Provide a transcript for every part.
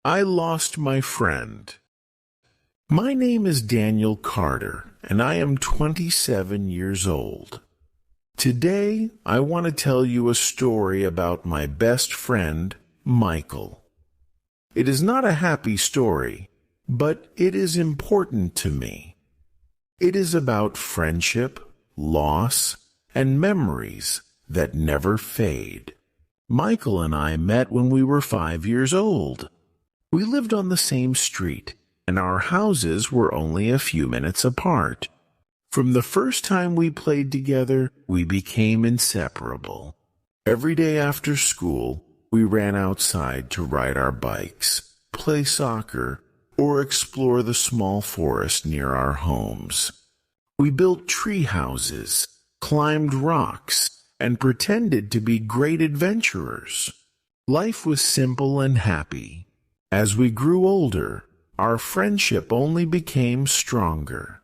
I lost my friend. My name is Daniel Carter, and I am 27 years old. Today, I want to tell you a story about my best friend, Michael. It is not a happy story, but it is important to me. It is about friendship, loss, and memories that never fade. Michael and I met when we were 5 years old. We lived on the same street, and our houses were only a few minutes apart. From the first time we played together, we became inseparable. Every day after school, we ran outside to ride our bikes, play soccer, or explore the small forest near our homes. We built tree houses, climbed rocks, and pretended to be great adventurers. Life was simple and happy. As we grew older, our friendship only became stronger.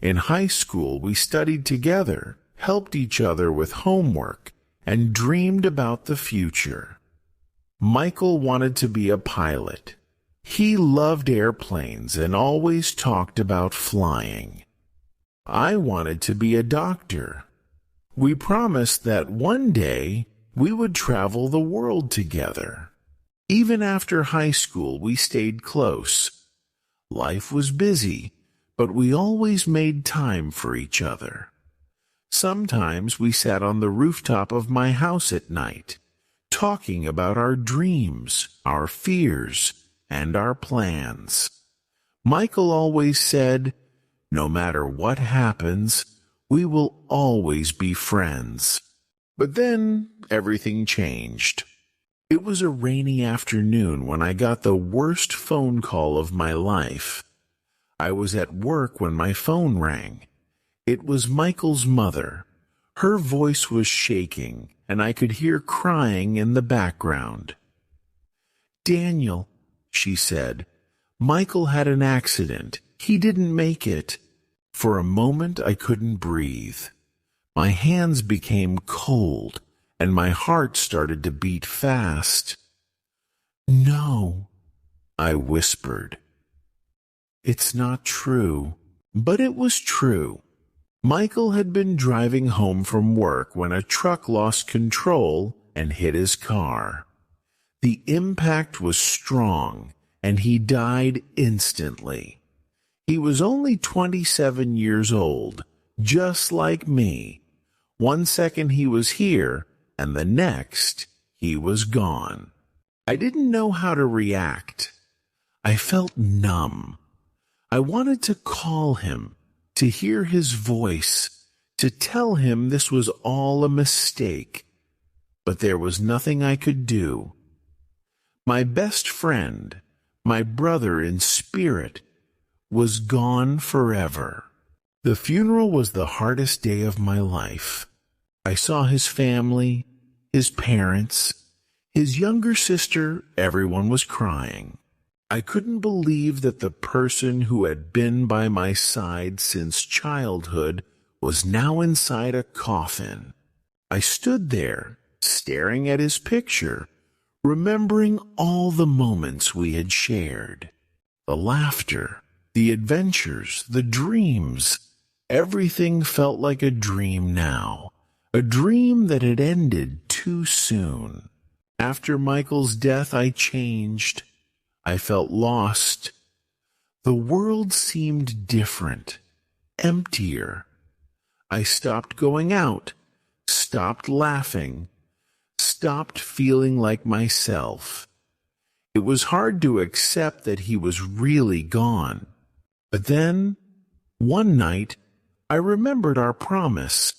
In high school, we studied together, helped each other with homework, and dreamed about the future. Michael wanted to be a pilot. He loved airplanes and always talked about flying. I wanted to be a doctor. We promised that one day we would travel the world together. Even after high school, we stayed close. Life was busy, but we always made time for each other. Sometimes we sat on the rooftop of my house at night, talking about our dreams, our fears, and our plans. Michael always said, "No matter what happens, we will always be friends." But then everything changed. It was a rainy afternoon when I got the worst phone call of my life. I was at work when my phone rang. It was Michael's mother. Her voice was shaking, and I could hear crying in the background. "Daniel," she said, "Michael had an accident. He didn't make it." For a moment I couldn't breathe. My hands became cold, and my heart started to beat fast. "No," I whispered. "It's not true." But it was true. Michael had been driving home from work when a truck lost control and hit his car. The impact was strong, and he died instantly. He was only 27 years old, just like me. One second he was here, and the next he was gone. I didn't know how to react. I felt numb. I wanted to call him, to hear his voice, to tell him this was all a mistake. But there was nothing I could do. My best friend, my brother in spirit, was gone forever. The funeral was the hardest day of my life. I saw his family, his parents, his younger sister. Everyone was crying. I couldn't believe that the person who had been by my side since childhood was now inside a coffin. I stood there, staring at his picture, remembering all the moments we had shared. The laughter, the adventures, the dreams. Everything felt like a dream now, a dream that had ended too soon. After Michael's death, I changed. I felt lost. The world seemed different, emptier. I stopped going out, stopped laughing, stopped feeling like myself. It was hard to accept that he was really gone. But then, one night, I remembered our promise.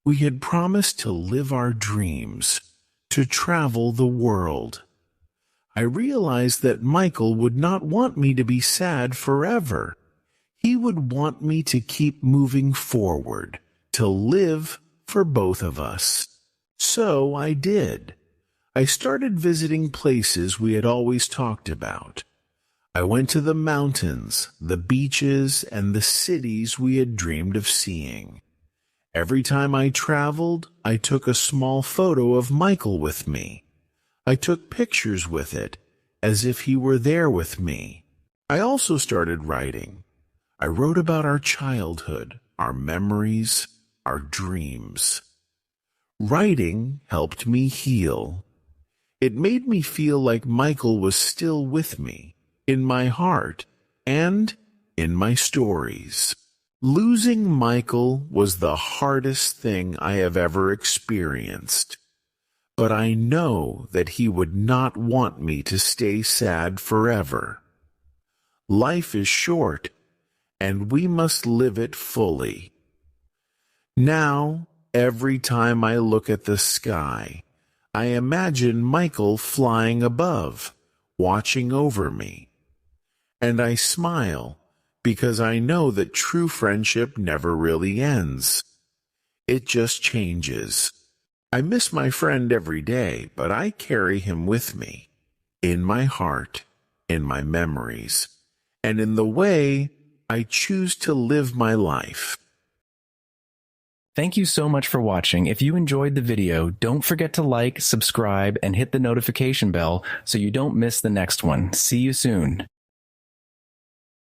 We had promised to live our dreams, to travel the world. I realized that Michael would not want me to be sad forever. He would want me to keep moving forward, to live for both of us. So I did. I started visiting places we had always talked about. I went to the mountains, the beaches, and the cities we had dreamed of seeing. Every time I traveled, I took a small photo of Michael with me. I took pictures with it, as if he were there with me. I also started writing. I wrote about our childhood, our memories, our dreams. Writing helped me heal. It made me feel like Michael was still with me, in my heart, and in my stories. Losing Michael was the hardest thing I have ever experienced. But I know that he would not want me to stay sad forever. Life is short, and we must live it fully. Now, every time I look at the sky, I imagine Michael flying above, watching over me. And I smile, because I know that true friendship never really ends. It just changes. I miss my friend every day, but I carry him with me, in my heart, in my memories, and in the way I choose to live my life. Thank you so much for watching. If you enjoyed the video, don't forget to like, subscribe, and hit the notification bell so you don't miss the next one. See you soon.